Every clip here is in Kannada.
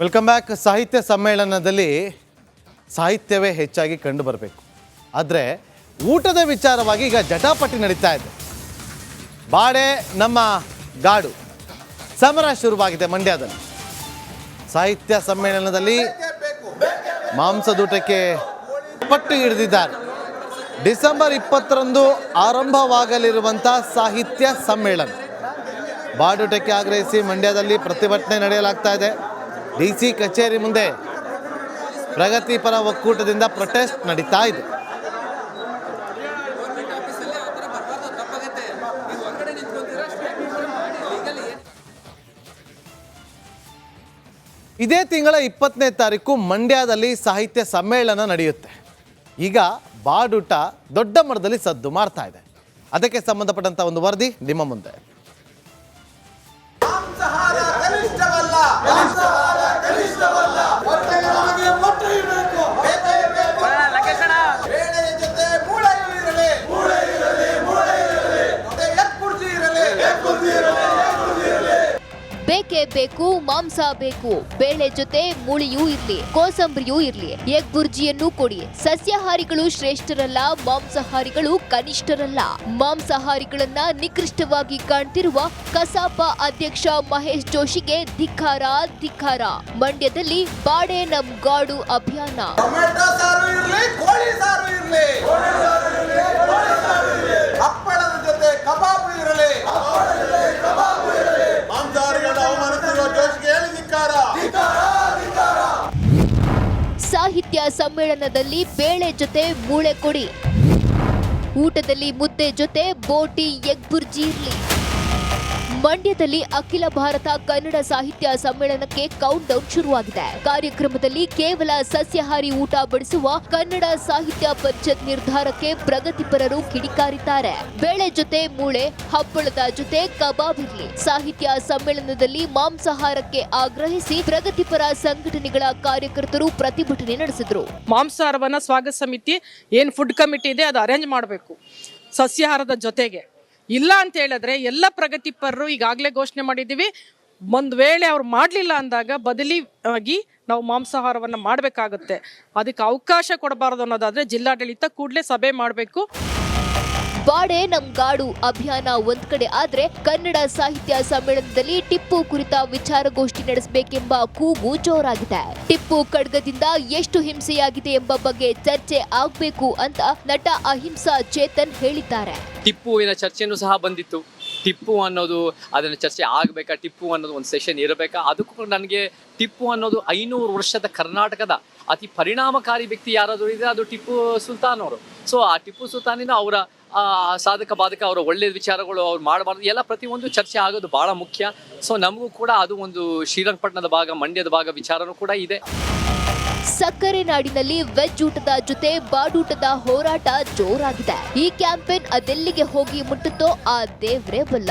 Welcome back. ಸಾಹಿತ್ಯ ಸಮ್ಮೇಳನದಲ್ಲಿ ಸಾಹಿತ್ಯವೇ ಹೆಚ್ಚಾಗಿ ಕಂಡು ಬರಬೇಕು. ಆದರೆ ಊಟದ ವಿಚಾರವಾಗಿ ಈಗ ಜಟಾಪಟಿ ನಡೀತಾ ಇದೆ. ಬಾಡೆ ನಮ್ಮ ಗಾಡು ಸಮರ ಶುರುವಾಗಿದೆ ಮಂಡ್ಯದಲ್ಲಿ. ಸಾಹಿತ್ಯ ಸಮ್ಮೇಳನದಲ್ಲಿ ಮಾಂಸದೂಟಕ್ಕೆ ಪಟ್ಟು ಹಿಡಿದಿದ್ದಾರೆ. ಡಿಸೆಂಬರ್ 20ರಂದು ಆರಂಭವಾಗಲಿರುವಂಥ ಸಾಹಿತ್ಯ ಸಮ್ಮೇಳನ ಬಾಡೂಟಕ್ಕೆ ಆಗ್ರಹಿಸಿ ಮಂಡ್ಯದಲ್ಲಿ ಪ್ರತಿಭಟನೆ ನಡೆಯಲಾಗ್ತಾ ಇದೆ. ಡಿಸಿ ಕಚೇರಿ ಮುಂದೆ ಪ್ರಗತಿಪರ ಒಕ್ಕೂಟದಿಂದ ಪ್ರೊಟೆಸ್ಟ್ ನಡೀತಾ ಇದೆ. ಇದೇ ತಿಂಗಳ 20ನೇ ತಾರೀಕು ಮಂಡ್ಯದಲ್ಲಿ ಸಾಹಿತ್ಯ ಸಮ್ಮೇಳನ ನಡೆಯುತ್ತೆ. ಈಗ ಬಾಡೂಟ ದೊಡ್ಡ ಮಟ್ಟದಲ್ಲಿ ಸದ್ದು ಮಾಡ್ತಾ ಇದೆ. ಅದಕ್ಕೆ ಸಂಬಂಧಪಟ್ಟಂತ ಒಂದು ವರದಿ ನಿಮ್ಮ ಮುಂದೆ. ಬೇಕೇ ಬೇಕು, ಮಾಂಸ ಬೇಕು, ಬೇಳೆ ಜೊತೆ ಮೂಳಿಯೂ ಇರ್ಲಿ, ಕೋಸಂಬರಿಯೂ ಇರ್ಲಿ, ಎಗ್ ಬುರ್ಜಿಯನ್ನು ಕೊಡಿ. ಸಸ್ಯಾಹಾರಿಗಳು ಶ್ರೇಷ್ಠರಲ್ಲ, ಮಾಂಸಾಹಾರಿಗಳು ಕನಿಷ್ಠರಲ್ಲ. ಮಾಂಸಾಹಾರಿಗಳನ್ನ ನಿಕೃಷ್ಟವಾಗಿ ಕಾಣ್ತಿರುವ ಕಸಾಪ ಅಧ್ಯಕ್ಷ ಮಹೇಶ್ ಜೋಶಿಗೆ ಧಿಕ್ಕಾರ ಧಿಕ್ಕಾರ. ಮಂಡ್ಯದಲ್ಲಿ ಬಾಡೆ ನಮ್ ಗಾಡು ಅಭಿಯಾನ. ಸಾಹಿತ್ಯ ಸಮ್ಮೇಳನದಲ್ಲಿ ಬೇಳೆ ಜೊತೆ ಮೂಳೆ ಕೊಡಿ, ಊಟದಲ್ಲಿ ಮುದ್ದೆ ಜೊತೆ ಬೋಟಿ ಎಗ್ ಬುರ್ಜಿ ಇರ್ಲಿ. ಮಂಡ್ಯದಲ್ಲಿ ಅಖಿಲ ಭಾರತ ಕನ್ನಡ ಸಾಹಿತ್ಯ ಸಮ್ಮೇಳನಕ್ಕೆ ಕೌಂಟ್ ಡೌನ್ ಶುರುವಾಗಿದೆ. ಕಾರ್ಯಕ್ರಮದಲ್ಲಿ ಕೇವಲ ಸಸ್ಯಾಹಾರಿ ಊಟ ಬಡಿಸುವ ಕನ್ನಡ ಸಾಹಿತ್ಯ ಪರಿಷತ್ ನಿರ್ಧಾರಕ್ಕೆ ಪ್ರಗತಿಪರರು ಕಿಡಿಕಾರಿದ್ದಾರೆ. ಬೇಳೆ ಜೊತೆ ಮೂಳೆ, ಹಪ್ಪಳದ ಜೊತೆ ಕಬಾಬ್ ಇರ್ಲಿ. ಸಾಹಿತ್ಯ ಸಮ್ಮೇಳನದಲ್ಲಿ ಮಾಂಸಾಹಾರಕ್ಕೆ ಆಗ್ರಹಿಸಿ ಪ್ರಗತಿಪರ ಸಂಘಟನೆಗಳ ಕಾರ್ಯಕರ್ತರು ಪ್ರತಿಭಟನೆ ನಡೆಸಿದ್ರು. ಮಾಂಸಾಹಾರವನ್ನ ಸ್ವಾಗತ ಸಮಿತಿ ಏನ್ ಫುಡ್ ಕಮಿಟಿ ಇದೆ ಅದು ಅರೇಂಜ್ ಮಾಡಬೇಕು ಸಸ್ಯಾಹಾರದ ಜೊತೆಗೆ. ಇಲ್ಲ ಅಂತ ಹೇಳಿದ್ರೆ ಎಲ್ಲ ಪ್ರಗತಿಪರರು ಈಗಾಗಲೇ ಘೋಷಣೆ ಮಾಡಿದ್ದೀವಿ, ಒಂದು ವೇಳೆ ಅವ್ರು ಮಾಡಲಿಲ್ಲ ಅಂದಾಗ ಬದಲಿಯಾಗಿ ನಾವು ಮಾಂಸಾಹಾರವನ್ನು ಮಾಡಬೇಕಾಗುತ್ತೆ. ಅದಕ್ಕೆ ಅವಕಾಶ ಕೊಡಬಾರದು ಅನ್ನೋದಾದ್ರೆ ಜಿಲ್ಲಾಡಳಿತ ಕೂಡಲೇ ಸಭೆ ಮಾಡಬೇಕು. ಬಾಡೆ ನಮ್ ಗಾಡು ಅಭಿಯಾನ ಒಂದ್ ಕಡೆ ಆದ್ರೆ, ಕನ್ನಡ ಸಾಹಿತ್ಯ ಸಮ್ಮೇಳನದಲ್ಲಿ ಟಿಪ್ಪು ಕುರಿತ ವಿಚಾರಗೋಷ್ಠಿ ನಡೆಸಬೇಕೆಂಬ ಕೂಗು ಜೋರಾಗಿದೆ. ಟಿಪ್ಪು ಖಡ್ಗದಿಂದ ಎಷ್ಟು ಹಿಂಸೆಯಾಗಿದೆ ಎಂಬ ಬಗ್ಗೆ ಚರ್ಚೆ ಆಗ್ಬೇಕು ಅಂತ ನಟ ಅಹಿಂಸಾ ಚೇತನ್ ಹೇಳಿದ್ದಾರೆ. ಟಿಪ್ಪುವಿನ ಚರ್ಚೆನೂ ಸಹ ಬಂದಿತ್ತು. ಟಿಪ್ಪು ಅನ್ನೋದು ಅದನ್ನು ಚರ್ಚೆ ಆಗಬೇಕಾ, ಟಿಪ್ಪು ಅನ್ನೋದು ಒಂದು ಸೆಷನ್ ಇರಬೇಕಾ? ಅದಕ್ಕೂ ನನಗೆ ಟಿಪ್ಪು ಅನ್ನೋದು 500 ವರ್ಷದ ಕರ್ನಾಟಕದ ಅತಿ ಪರಿಣಾಮಕಾರಿ ವ್ಯಕ್ತಿ ಯಾರಾದರೂ ಇದೆ ಅದು ಟಿಪ್ಪು ಸುಲ್ತಾನ್ ಅವರು. ಸೊ ಆ ಟಿಪ್ಪು ಸುಲ್ತಾನಿನ ಅವರ ಸಾಧಕ ಬಾಧಕ, ಅವರ ಒಳ್ಳೆಯ ವಿಚಾರಗಳು ಅವ್ರು ಮಾಡಬಾರ್ದು ಎಲ್ಲ ಪ್ರತಿಯೊಂದು ಚರ್ಚೆ ಆಗೋದು ಭಾಳ ಮುಖ್ಯ. ಸೊ ನಮಗೂ ಕೂಡ ಅದು ಒಂದು ಶ್ರೀರಂಗಪಟ್ಟಣದ ಭಾಗ, ಮಂಡ್ಯದ ಭಾಗ ವಿಚಾರನೂ ಕೂಡ ಇದೆ. ಸಕ್ಕರೆ ನಾಡಿನಲ್ಲಿ ವೆಜ್ ಊಟದ ಜೊತೆ ಬಾಡೂಟದ ಹೋರಾಟ ಜೋರಾಗಿದೆ. ಈ ಕ್ಯಾಂಪೇನ್ ಅದೆಲ್ಲಿಗೆ ಹೋಗಿ ಮುಟ್ಟುತ್ತೋ ಆ ದೇವ್ರೇ ಬಲ್ಲ.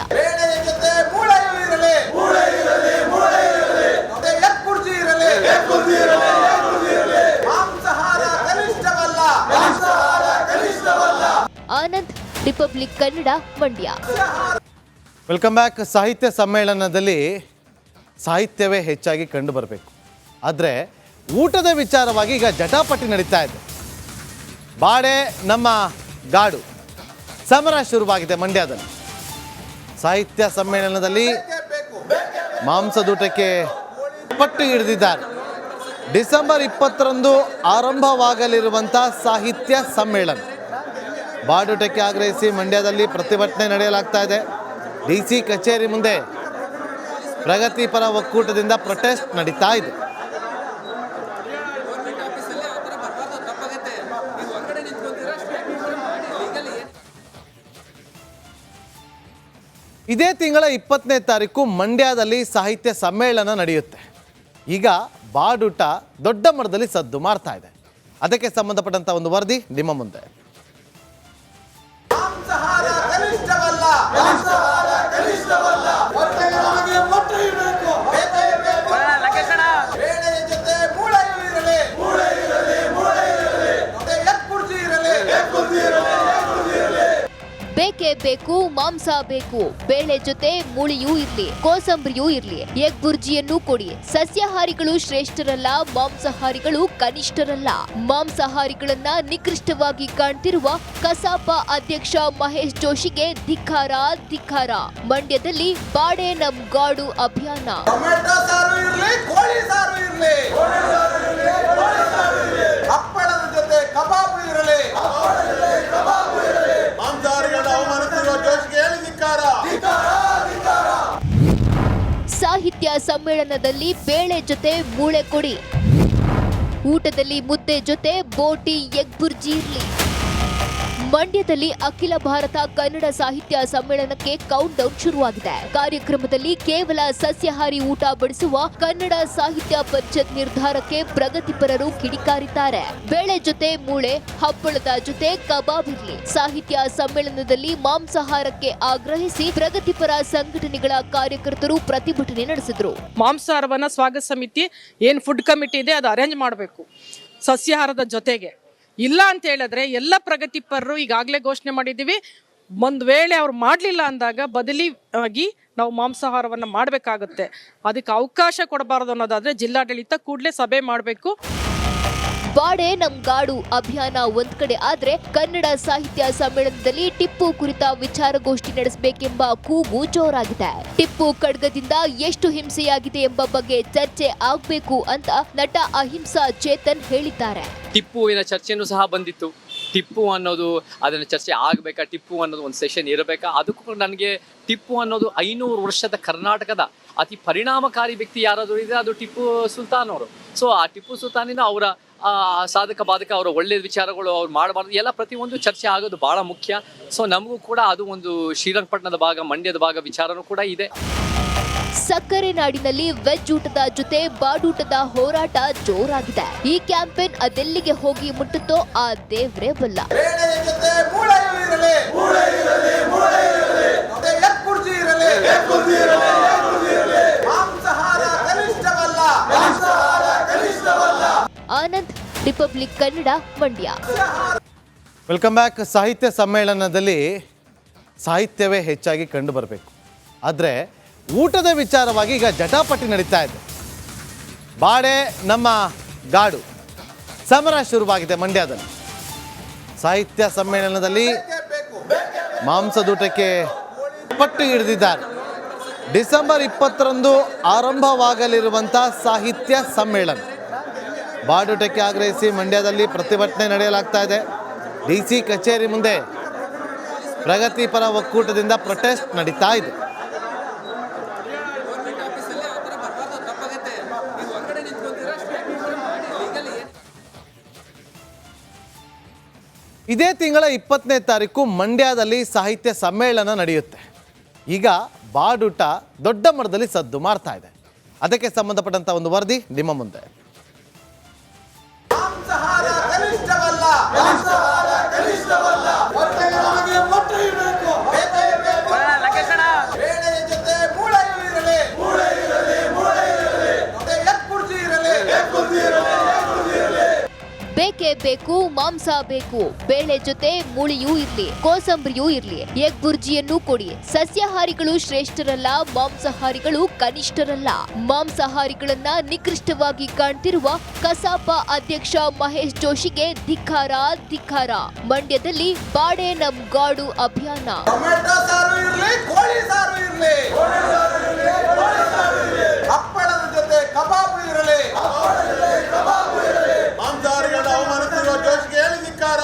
Anand, Republic Kannada, Mandya. Welcome back. ಸಾಹಿತ್ಯ ಸಮ್ಮೇಳನದಲ್ಲಿ ಸಾಹಿತ್ಯವೇ ಹೆಚ್ಚಾಗಿ ಕಂಡು ಬರಬೇಕು. ಆದರೆ ಊಟದ ವಿಚಾರವಾಗಿ ಈಗ ಜಟಾಪಟಿ ನಡೀತಾ ಇದೆ. ಬಾಡೆ ನಮ್ಮ ಗಾಡು ಸಮರ ಶುರುವಾಗಿದೆ ಮಂಡ್ಯದಲ್ಲಿ. ಸಾಹಿತ್ಯ ಸಮ್ಮೇಳನದಲ್ಲಿ ಮಾಂಸದೂಟಕ್ಕೆ ಪಟ್ಟು ಹಿಡಿದಿದ್ದಾರೆ. ಡಿಸೆಂಬರ್ 20ರಂದು ಆರಂಭವಾಗಲಿರುವಂಥ ಸಾಹಿತ್ಯ ಸಮ್ಮೇಳನ ಬಾಡೂಟಕ್ಕೆ ಆಗ್ರಹಿಸಿ ಮಂಡ್ಯದಲ್ಲಿ ಪ್ರತಿಭಟನೆ ನಡೆಯಲಾಗ್ತಾ ಇದೆ. ಡಿಸಿ ಕಚೇರಿ ಮುಂದೆ ಪ್ರಗತಿಪರ ಒಕ್ಕೂಟದಿಂದ ಪ್ರೊಟೆಸ್ಟ್ ನಡೀತಾ ಇದೆ. ಇದೇ ತಿಂಗಳ 20ನೇ ತಾರೀಕು ಮಂಡ್ಯದಲ್ಲಿ ಸಾಹಿತ್ಯ ಸಮ್ಮೇಳನ ನಡೆಯುತ್ತೆ. ಈಗ ಬಾಡೂಟ ದೊಡ್ಡ ಮಟ್ಟದಲ್ಲಿ ಸದ್ದು ಮಾಡ್ತಾ ಇದೆ. ಅದಕ್ಕೆ ಸಂಬಂಧಪಟ್ಟಂತ ಒಂದು ವರದಿ ನಿಮ್ಮ ಮುಂದೆ. ಬೇಕೇ ಬೇಕು, ಮಾಂಸ ಬೇಕು, ಬೇಳೆ ಜೊತೆ ಮೂಳಿಯೂ ಇರ್ಲಿ, ಕೋಸಂಬರಿಯೂ ಇರ್ಲಿ, ಎಗ್ ಬುರ್ಜಿಯನ್ನು ಕೊಡಿ. ಸಸ್ಯಾಹಾರಿಗಳು ಶ್ರೇಷ್ಠರಲ್ಲ, ಮಾಂಸಾಹಾರಿಗಳು ಕನಿಷ್ಠರಲ್ಲ. ಮಾಂಸಾಹಾರಿಗಳನ್ನ ನಿಕೃಷ್ಟವಾಗಿ ಕಾಣ್ತಿರುವ ಕಸಾಪ ಅಧ್ಯಕ್ಷ ಮಹೇಶ್ ಜೋಶಿಗೆ ಧಿಕ್ಕಾರ ಧಿಕ್ಕಾರ. ಮಂಡ್ಯದಲ್ಲಿ ಬಾಡೆ ನಮ್ ಗಾಡು ಅಭಿಯಾನ. ಟೊಮೆಟೊ ಸಾರು ಇರ್ಲಿ, ಕೋಳಿ ಸಾರು ಇರ್ಲಿ, ಹಪ್ಪಳದ ಜೊತೆ ಕಬಾಬ್ ಇರಲಿ, ಮಾಂಸಾಹಾರಿಗಳನ್ನ ಅವಮಾನಿಸಿರುವ ಜೋಶಿಗೆ ಹೇಳಿ ಧಿಕ್ಕಾರ. ಸಾಹಿತ್ಯ ಸಮ್ಮೇಳನದಲ್ಲಿ ಬೇಳೆ ಜೊತೆ ಮೂಳೆ ಕೊಡಿ. ಊಟದಲ್ಲಿ ಮುದ್ದೆ ಜೊತೆ ಬೋಟಿ ಎಗ್ ಬುರ್ಜಿ ಇರ್ಲಿ. ಮಂಡ್ಯದಲ್ಲಿ ಅಖಿಲ ಭಾರತ ಕನ್ನಡ ಸಾಹಿತ್ಯ ಸಮ್ಮೇಳನಕ್ಕೆ ಕೌಂಟ್ ಡೌನ್ ಶುರುವಾಗಿದೆ. ಕಾರ್ಯಕ್ರಮದಲ್ಲಿ ಕೇವಲ ಸಸ್ಯಾಹಾರಿ ಊಟ ಬಡಿಸುವ ಕನ್ನಡ ಸಾಹಿತ್ಯ ಪರಿಷತ್ ನಿರ್ಧಾರಕ್ಕೆ ಪ್ರಗತಿಪರರು ಕಿಡಿಕಾರಿದ್ದಾರೆ. ಬೇಳೆ ಜೊತೆ ಮೂಳೆ, ಹಪ್ಪಳದ ಜೊತೆ ಕಬಾಬ್ ಇರ್ಲಿ. ಸಾಹಿತ್ಯ ಸಮ್ಮೇಳನದಲ್ಲಿ ಮಾಂಸಾಹಾರಕ್ಕೆ ಆಗ್ರಹಿಸಿ ಪ್ರಗತಿಪರ ಸಂಘಟನೆಗಳ ಕಾರ್ಯಕರ್ತರು ಪ್ರತಿಭಟನೆ ನಡೆಸಿದ್ರು. ಮಾಂಸಾಹಾರವನ್ನ ಸ್ವಾಗತ ಸಮಿತಿ ಏನು ಫುಡ್ ಕಮಿಟಿ ಇದೆ ಅದು ಅರೇಂಜ್ ಮಾಡಬೇಕು ಸಸ್ಯಾಹಾರದ ಜೊತೆಗೆ. ಇಲ್ಲ ಅಂತ ಹೇಳಿದ್ರೆ ಎಲ್ಲ ಪ್ರಗತಿಪರರು ಈಗಾಗಲೇ ಘೋಷಣೆ ಮಾಡಿದ್ದೀವಿ. ಒಂದು ವೇಳೆ ಅವ್ರು ಮಾಡಲಿಲ್ಲ ಅಂದಾಗ ಬದಲಿಯಾಗಿ ನಾವು ಮಾಂಸಾಹಾರವನ್ನು ಮಾಡಬೇಕಾಗುತ್ತೆ. ಅದಕ್ಕೆ ಅವಕಾಶ ಕೊಡಬಾರದು ಅನ್ನೋದಾದ್ರೆ ಜಿಲ್ಲಾಡಳಿತ ಕೂಡಲೇ ಸಭೆ ಮಾಡಬೇಕು. ಬಾಡೆ ನಮ್ ಗಾಡು ಅಭಿಯಾನ ಒಂದ್ ಕಡೆ ಆದ್ರೆ, ಕನ್ನಡ ಸಾಹಿತ್ಯ ಸಮ್ಮೇಳನದಲ್ಲಿ ಟಿಪ್ಪು ಕುರಿತ ವಿಚಾರಗೋಷ್ಠಿ ನಡೆಸಬೇಕೆಂಬ ಕೂಗು ಜೋರಾಗಿದೆ. ಟಿಪ್ಪು ಖಡ್ಗದಿಂದ ಎಷ್ಟು ಹಿಂಸೆಯಾಗಿದೆ ಎಂಬ ಬಗ್ಗೆ ಚರ್ಚೆ ಆಗ್ಬೇಕು ಅಂತ ನಟ ಅಹಿಂಸಾ ಚೇತನ್ ಹೇಳಿದ್ದಾರೆ. ಟಿಪ್ಪುವಿನ ಚರ್ಚೆನೂ ಸಹ ಬಂದಿತ್ತು. ಟಿಪ್ಪು ಅನ್ನೋದು ಅದನ್ನು ಚರ್ಚೆ ಆಗಬೇಕಾ, ಟಿಪ್ಪು ಅನ್ನೋದು ಒಂದು ಸೆಷನ್ ಇರಬೇಕಾ, ಅದಕ್ಕೂ ನನಗೆ ಟಿಪ್ಪು ಅನ್ನೋದು 500 ವರ್ಷದ ಕರ್ನಾಟಕದ ಅತಿ ಪರಿಣಾಮಕಾರಿ ವ್ಯಕ್ತಿ ಯಾರಾದರೂ ಇದೆ ಅದು ಟಿಪ್ಪು ಸುಲ್ತಾನ್ ಅವರು. ಸೊ ಆ ಟಿಪ್ಪು ಸುಲ್ತಾನಿನ ಅವರ ಸಾಧಕ ಬಾಧಕ, ಅವರ ಒಳ್ಳೆಯ ವಿಚಾರಗಳು ಅವ್ರು ಮಾಡಬಾರ್ದು ಎಲ್ಲ ಪ್ರತಿಯೊಂದು ಚರ್ಚೆ ಆಗೋದು ಭಾಳ ಮುಖ್ಯ. ಸೊ ನಮಗೂ ಕೂಡ ಅದು ಒಂದು ಶ್ರೀರಂಗಪಟ್ಟಣದ ಭಾಗ, ಮಂಡ್ಯದ ಭಾಗ ವಿಚಾರನೂ ಕೂಡ ಇದೆ. ಸಕ್ಕರೆ ನಾಡಿನಲ್ಲಿ ವೆಜ್ ಊಟದ ಜೊತೆ ಬಾಡೂಟದ ಹೋರಾಟ ಜೋರಾಗಿದೆ. ಈ ಕ್ಯಾಂಪೇನ್ ಅದೆಲ್ಲಿಗೆ ಹೋಗಿ ಮುಟ್ಟುತ್ತೋ ಆ ದೇವ್ರೇ ಬಲ್ಲ. ಬೇಳೆಯ ಜೊತೆ ಮೂಳೆಯೂ ಇರಲಿ, ಮತ್ತೆ ಎಗ್ ಬುರ್ಜಿ ಇರಲಿ, ಮಾಂಸಾಹಾರ ಕನಿಷ್ಠವಲ್ಲ. Anand, Republic Kannada, Mandya. Welcome back. ಸಾಹಿತ್ಯ ಸಮ್ಮೇಳನದಲ್ಲಿ ಸಾಹಿತ್ಯವೇ ಹೆಚ್ಚಾಗಿ ಕಂಡು ಬರಬೇಕು. ಆದರೆ ಊಟದ ವಿಚಾರವಾಗಿ ಈಗ ಜಟಾಪಟಿ ನಡೀತಾ ಇದೆ. ಬಾಡೆ ನಮ್ಮ ಗಾಡು ಸಮರ ಶುರುವಾಗಿದೆ ಮಂಡ್ಯದಲ್ಲಿ. ಸಾಹಿತ್ಯ ಸಮ್ಮೇಳನದಲ್ಲಿ ಮಾಂಸದೂಟಕ್ಕೆ ಪಟ್ಟು ಹಿಡಿದಿದ್ದಾರೆ. ಡಿಸೆಂಬರ್ 20ರಂದು ಆರಂಭವಾಗಲಿರುವಂಥ ಸಾಹಿತ್ಯ ಸಮ್ಮೇಳನ ಬಾಡೂಟಕ್ಕೆ ಆಗ್ರಹಿಸಿ ಮಂಡ್ಯದಲ್ಲಿ ಪ್ರತಿಭಟನೆ ನಡೆಯಲಾಗ್ತಾ ಇದೆ. DC ಕಚೇರಿ ಮುಂದೆ ಪ್ರಗತಿಪರ ಒಕ್ಕೂಟದಿಂದ ಪ್ರೊಟೆಸ್ಟ್ ನಡೀತಾ ಇದೆ. ಇದೇ ತಿಂಗಳ 20ನೇ ತಾರೀಕು ಮಂಡ್ಯದಲ್ಲಿ ಸಾಹಿತ್ಯ ಸಮ್ಮೇಳನ ನಡೆಯುತ್ತೆ. ಈಗ ಬಾಡೂಟ ದೊಡ್ಡ ಮಟ್ಟದಲ್ಲಿ ಸದ್ದು ಮಾಡ್ತಾ ಇದೆ. ಅದಕ್ಕೆ ಸಂಬಂಧಪಟ್ಟಂತ ಒಂದು ವರದಿ ನಿಮ್ಮ ಮುಂದೆ. ಮಾಂಸಾಹಾರ ಕನಿಷ್ಠವಲ್ಲ. ಹೊಟ್ಟೆಗೆ ನಮಗೆ ಮೊಟ್ಟೆ ಇರಬೇಕು. ಬೇಳೆಯ ಜೊತೆ ಮೂಳೆಯೂ ಇರಲಿ, ಮತ್ತೆ ಎಗ್ ಬುರ್ಜಿ ಇರಲಿ, ಬೇಕೇ ಬೇಕು, ಮಾಂಸ ಬೇಕು, ಬೇಳೆ ಜೊತೆ ಮೂಳಿಯೂ ಇರ್ಲಿ, ಕೋಸಂಬರಿಯೂ ಇರ್ಲಿ, ಎಗ್ ಬುರ್ಜಿಯನ್ನು ಕೊಡಿ. ಸಸ್ಯಾಹಾರಿಗಳು ಶ್ರೇಷ್ಠರಲ್ಲ, ಮಾಂಸಾಹಾರಿಗಳು ಕನಿಷ್ಠರಲ್ಲ. ಮಾಂಸಾಹಾರಿಗಳನ್ನ ನಿಕೃಷ್ಟವಾಗಿ ಕಾಣ್ತಿರುವ ಕಸಾಪ ಅಧ್ಯಕ್ಷ ಮಹೇಶ್ ಜೋಶಿಗೆ ಧಿಕ್ಕಾರ ಧಿಕ್ಕಾರ. ಮಂಡ್ಯದಲ್ಲಿ ಬಾಡೆ ನಮ್ ಗಾಡು ಅಭಿಯಾನ. ಟೊಮೆಟೊ ಸಾರು ಇರ್ಲಿ, ಕೋಳಿ ಸಾರು ಇರ್ಲಿ, ಹಪ್ಪಳದ ಜೊತೆ ಕಬಾಬ್ ಇರಲಿ, ಮಾಂಸಾಹಾರಿಗಳನ್ನ ಅವಮಾನಿಸಿರುವ ಜೋಶಿಗೆ ಹೇಳಿ ಧಿಕ್ಕಾರ.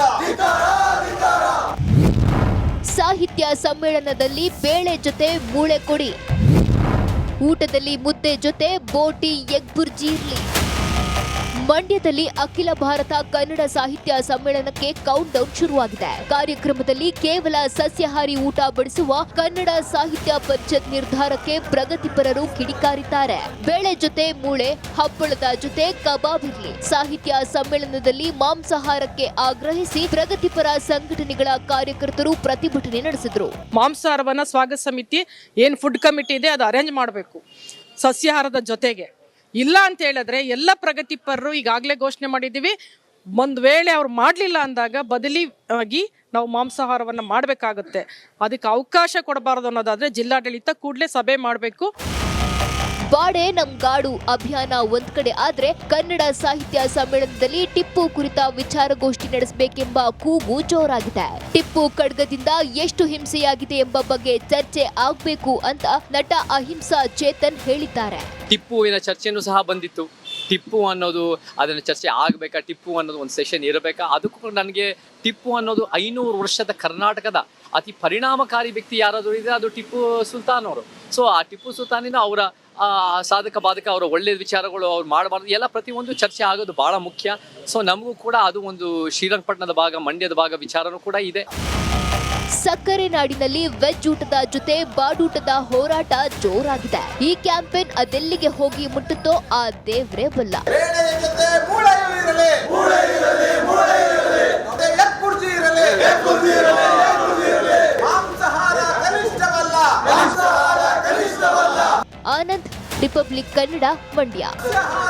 ಸಾಹಿತ್ಯ ಸಮ್ಮೇಳನದಲ್ಲಿ ಬೇಳೆ ಜೊತೆ ಮೂಳೆ ಕೊಡಿ. ಊಟದಲ್ಲಿ ಮುದ್ದೆ ಜೊತೆ ಬೋಟಿ ಎಗ್ ಬುರ್ಜಿ ಇರ್ಲಿ. ಮಂಡ್ಯದಲ್ಲಿ ಅಖಿಲ ಭಾರತ ಕನ್ನಡ ಸಾಹಿತ್ಯ ಸಮ್ಮೇಳನಕ್ಕೆ ಕೌಂಟ್ ಡೌನ್ ಶುರುವಾಗಿದೆ. ಕಾರ್ಯಕ್ರಮದಲ್ಲಿ ಕೇವಲ ಸಸ್ಯಾಹಾರಿ ಊಟ ಬಡಿಸುವ ಕನ್ನಡ ಸಾಹಿತ್ಯ ಪರಿಷತ್ ನಿರ್ಧಾರಕ್ಕೆ ಪ್ರಗತಿಪರರು ಕಿಡಿಕಾರಿದ್ದಾರೆ. ಬೇಳೆ ಜೊತೆ ಮೂಳೆ, ಹಪ್ಪಳದ ಜೊತೆ ಕಬಾಬ್ ಇರ್ಲಿ. ಸಾಹಿತ್ಯ ಸಮ್ಮೇಳನದಲ್ಲಿ ಮಾಂಸಾಹಾರಕ್ಕೆ ಆಗ್ರಹಿಸಿ ಪ್ರಗತಿಪರ ಸಂಘಟನೆಗಳ ಕಾರ್ಯಕರ್ತರು ಪ್ರತಿಭಟನೆ ನಡೆಸಿದ್ರು. ಮಾಂಸಾಹಾರವನ್ನ ಸ್ವಾಗತ ಸಮಿತಿ ಏನು ಫುಡ್ ಕಮಿಟಿ ಇದೆ ಅದು ಅರೇಂಜ್ ಮಾಡಬೇಕು ಸಸ್ಯಾಹಾರದ ಜೊತೆಗೆ. ಇಲ್ಲ ಅಂತ ಹೇಳಿದ್ರೆ ಎಲ್ಲ ಪ್ರಗತಿಪರರು ಈಗಾಗಲೇ ಘೋಷಣೆ ಮಾಡಿದ್ದೀವಿ. ಒಂದು ವೇಳೆ ಅವ್ರು ಮಾಡಲಿಲ್ಲ ಅಂದಾಗ ಬದಲಿಯಾಗಿ ನಾವು ಮಾಂಸಾಹಾರವನ್ನು ಮಾಡಬೇಕಾಗುತ್ತೆ. ಅದಕ್ಕೆ ಅವಕಾಶ ಕೊಡಬಾರದು ಅನ್ನೋದಾದರೆ ಜಿಲ್ಲಾಡಳಿತ ಕೂಡಲೇ ಸಭೆ ಮಾಡಬೇಕು. ಬಾಡೆ ನಮ್ ಗಾಡು ಅಭಿಯಾನ ಒಂದ್ ಕಡೆ ಆದ್ರೆ ಕನ್ನಡ ಸಾಹಿತ್ಯ ಸಮ್ಮೇಳನದಲ್ಲಿ ಟಿಪ್ಪು ಕುರಿತ ವಿಚಾರಗೋಷ್ಠಿ ನಡೆಸಬೇಕೆಂಬ ಕೂಗು ಜೋರಾಗಿದೆ. ಟಿಪ್ಪು ಖಡ್ಗದಿಂದ ಎಷ್ಟು ಹಿಂಸೆಯಾಗಿದೆ ಎಂಬ ಬಗ್ಗೆ ಚರ್ಚೆ ಆಗ್ಬೇಕು ಅಂತ ನಟ ಅಹಿಂಸಾ ಚೇತನ್ ಹೇಳಿದ್ದಾರೆ. ಟಿಪ್ಪುವಿನ ಚರ್ಚೆನೂ ಸಹ ಬಂದಿತ್ತು. ಟಿಪ್ಪು ಅನ್ನೋದು ಅದನ್ನು ಚರ್ಚೆ ಆಗಬೇಕಾ, ಟಿಪ್ಪು ಅನ್ನೋದು ಒಂದು ಸೆಷನ್ ಇರಬೇಕಾ, ಅದಕ್ಕೂ ನನಗೆ ಟಿಪ್ಪು ಅನ್ನೋದು 500 ವರ್ಷದ ಕರ್ನಾಟಕದ ಅತಿ ಪರಿಣಾಮಕಾರಿ ವ್ಯಕ್ತಿ ಯಾರಾದರೂ ಇದೆ ಅದು ಟಿಪ್ಪು ಸುಲ್ತಾನ್ ಅವರು. ಸೊ ಆ ಟಿಪ್ಪು ಸುಲ್ತಾನಿನ ಅವರ ಸಾಧಕ ಬಾಧಕ, ಅವರ ಒಳ್ಳೆಯ ವಿಚಾರಗಳು ಅವ್ರು ಮಾಡಬಾರ್ದು ಎಲ್ಲ ಪ್ರತಿಯೊಂದು ಚರ್ಚೆ ಆಗೋದು ಭಾಳ ಮುಖ್ಯ. ಸೊ ನಮಗೂ ಕೂಡ ಅದು ಒಂದು ಶ್ರೀರಂಗಪಟ್ಟಣದ ಭಾಗ, ಮಂಡ್ಯದ ಭಾಗ ವಿಚಾರನೂ ಕೂಡ ಇದೆ. ಸಕ್ಕರೆ ನಾಡಿನಲ್ಲಿ ವೆಜ್ ಊಟದ ಜೊತೆ ಬಾಡೂಟದ ಹೋರಾಟ ಜೋರಾಗಿದೆ. ಈ ಕ್ಯಾಂಪೇನ್ ಅದೆಲ್ಲಿಗೆ ಹೋಗಿ ಮುಟ್ಟುತ್ತೋ ಆ ದೇವ್ರೇ ಬಲ್ಲ. ಬೇಳೆಯ ಜೊತೆ ಮೂಳೆಯೂ ಇರಲಿ, ಮತ್ತೆ ಎಗ್ಬುರ್ಜಿ ಇರಲಿ, ಮಾಂಸಾಹಾರ ಕನಿಷ್ಠವಲ್ಲ. ಆನಂದ್, ರಿಪಬ್ಲಿಕ್ ಕನ್ನಡ, ಮಂಡ್ಯ.